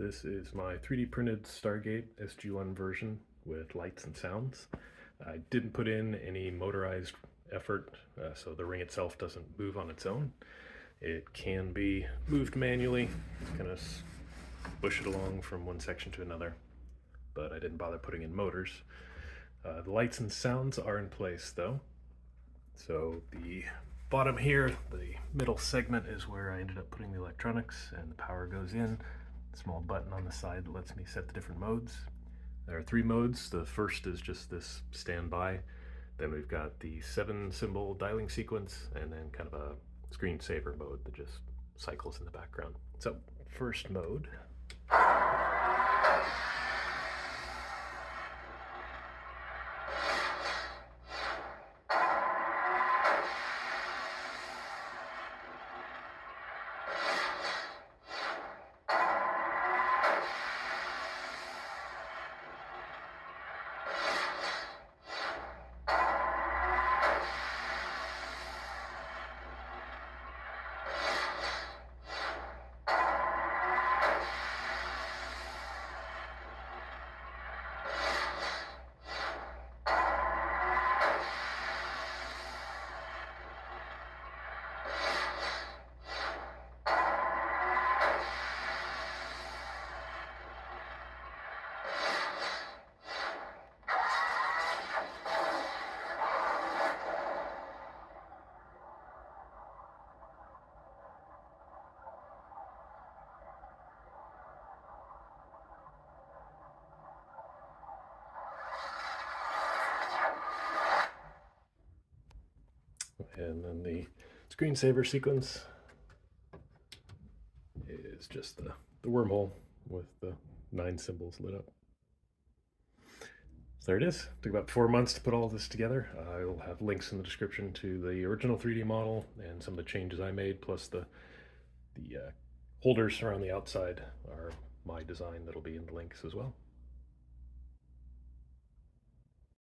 This is my 3D printed Stargate SG-1 version with lights and sounds. I didn't put in any motorized effort, so the ring itself doesn't move on its own. It can be moved manually, kind of push it along from one section to another, but I didn't bother putting in motors. The lights and sounds are in place though. So the bottom here, the middle segment, is where I ended up putting the electronics, and the power goes in. Small button on the side that lets me set the different modes. There are 3 modes. The first is just this standby. Then we've got the 7-symbol dialing sequence, and then kind of a screensaver mode that just cycles in the background. So, first mode. And then the screensaver sequence is just the wormhole with the 9 symbols lit up. So there it is. Took about 4 months to put all this together. I'll have links in the description to the original 3D model and some of the changes I made, plus the holders around the outside are my design that'll be in the links as well.